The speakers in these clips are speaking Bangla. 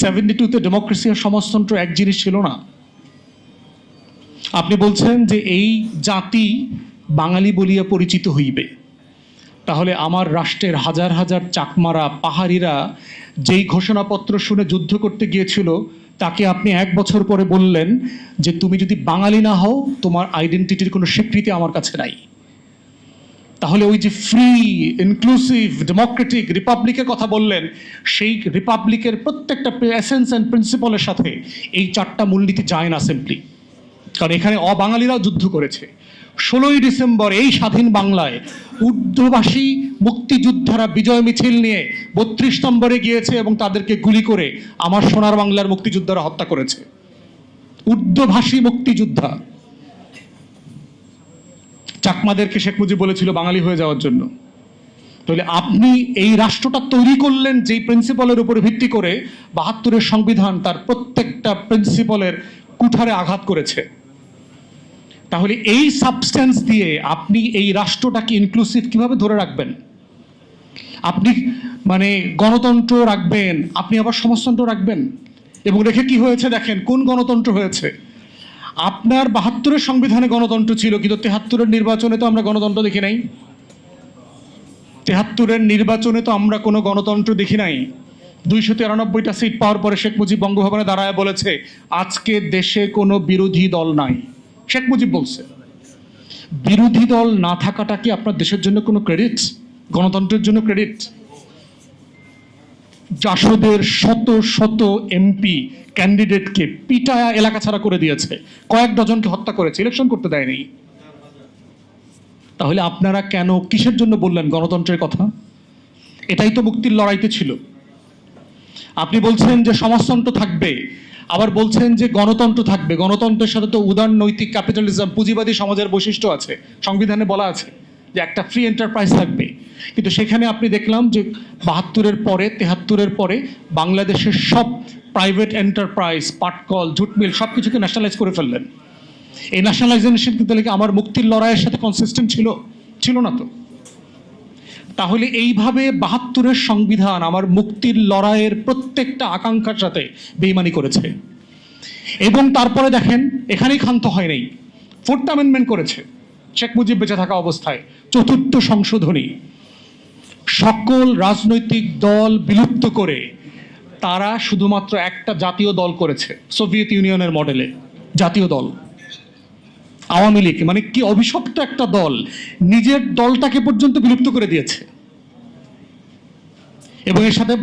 72-তে ডেমোক্রেসি আর সমাজতন্ত্র এক জিনিস ছিল না। আপনি বলছেন যে এই জাতি বাঙালি বলিয়া পরিচিত হইবে, তাহলে আমার রাষ্ট্রের হাজার হাজার চাকমারা পাহাড়িরা যেই ঘোষণাপত্র শুনে যুদ্ধ করতে গিয়েছিল, তাকে আপনি 1 বছর পরে বললেন যে তুমি যদি বাঙালি না হও তোমার আইডেন্টিটির কোনো স্বীকৃতি আমার কাছে নাই। তাহলে ওই যে ফ্রি, ইনক্লুসিভ, ডেমোক্রেটিক রিপাবলিকের কথা বললেন, সেই রিপাবলিকের প্রত্যেকটা এসেন্স অ্যান্ড প্রিন্সিপালের সাথে এই 4টা মূলনীতি যায় না সিম্পলি। কারণ এখানে অবাঙালিরাও যুদ্ধ করেছে। 16ই ডিসেম্বর এই স্বাধীন বাংলায় উর্দুভাষী মুক্তিযোদ্ধারা বিজয় মিছিল নিয়ে 32 নম্বরে গিয়েছে এবং তাদেরকে গুলি করে আমার সোনার বাংলার মুক্তিযোদ্ধারা হত্যা করেছে। উর্দুভাষী মুক্তিযোদ্ধা। চাকমাদেরকে শেখ মুজিব বলেছিল বাঙালি হয়ে যাওয়ার জন্য। তাহলে আপনি এই রাষ্ট্রটা তৈরি করলেন যেই প্রিন্সিপালের উপরে ভিত্তি করে 72-এর সংবিধান তার প্রত্যেকটা প্রিন্সিপালের কুঠারে আঘাত করেছে। তাহলে এই সাবস্টেন্স দিয়ে আপনি এই রাষ্ট্রটাকে ইনক্লুসিভ কিভাবে ধরে রাখবেন? আপনি মানে গণতন্ত্র রাখবেন, আপনি আবার সমাজতন্ত্র রাখবেন, এবং রেখে কি হয়েছে দেখেন, কোন গণতন্ত্র হয়েছে। আপনার 72-এর সংবিধানে গণতন্ত্র ছিল, কিন্তু 73-এর নির্বাচনে তো আমরা গণতন্ত্র দেখি নাই। 73-এর নির্বাচনে তো আমরা কোনো গণতন্ত্র দেখি নাই। 293টা সিট পাওয়ার পরে শেখ মুজিব বঙ্গভবনে দাঁড়ায় বলেছে আজকে দেশে কোনো বিরোধী দল নাই। শেখ মুজিব বলছে। বিরোধী দল না থাকাটা কি আপনার দেশের জন্য কোনো ক্রেডিট? গণতন্ত্রের জন্য ক্রেডিট? জাসদের শত শত এমপি ক্যান্ডিডেটকে পিটায়া এলাকা ছাড়া করে দিয়েছে, কয়েক ডজনকে হত্যা করেছে, ইলেকশন করতে দেয়নি। তাহলে আপনারা কেন কিসের জন্য বললেন গণতন্ত্রের কথা? এটাই তো মুক্তির লড়াইতে ছিল। আপনি বলছেন যে সমাজতন্ত্র থাকবে, আবার বলছেন যে গণতন্ত্র থাকবে। গণতন্ত্রের সাথে তো উদার নৈতিক ক্যাপিটালিজম, পুঁজিবাদী সমাজের বৈশিষ্ট্য আছে, সংবিধানে বলা আছে যে একটা ফ্রি এন্টারপ্রাইজ থাকবে। কিন্তু সেখানে আপনি দেখলাম যে 72-এর পরে, 73-এর পরে বাংলাদেশের সব প্রাইভেট এন্টারপ্রাইজ, পাটকল, জুট মিল সব কিছুকে ন্যাশনালাইজ করে ফেললেন। এই ন্যাশনালাইজেশন কিন্তু আমার মুক্তির লড়াইয়ের সাথে কনসিস্টেন্ট ছিল না তো। তাহলে এইভাবে 72-এর সংবিধান আমার মুক্তির লড়াইয়ের প্রত্যেকটা আকাঙ্ক্ষার সাথে বেইমানি করেছে। এবং তারপরে দেখেন এখানেই ক্ষান্ত হয় নাই, 4th অ্যামেন্ডমেন্ট করেছে শেখ মুজিব বেঁচে থাকা অবস্থায়। 4th সংশোধনী সকল রাজনৈতিক দল বিলুপ্ত করে তারা শুধুমাত্র একটা জাতীয় দল করেছে, সোভিয়েত ইউনিয়নের মডেলে জাতীয় দল আওয়ামী লীগ। মানে কি অভিশপ্ত একটা দল, নিজের দলটাকে পর্যন্ত বিলুপ্ত করে দিয়েছে। এবং এর সাথে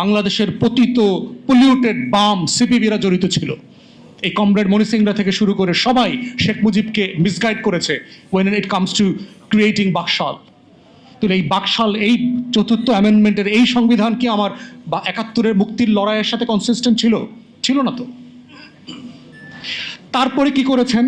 বাংলাদেশের পতিত পলিউটেড বাম সিপিবিরা জড়িত ছিল। এই কমরেড মনি সিংরা থেকে শুরু করে সবাই শেখ মুজিবকে মিসগাইড করেছে when it comes to creating Baksal. তো এই বাকশাল, এই 4th অ্যামেন্ডমেন্টের এই সংবিধান কি আমার 71-এর মুক্তির লড়াইয়ের সাথে কনসিস্টেন্ট ছিল না তো। তারপরে কি করেছেন?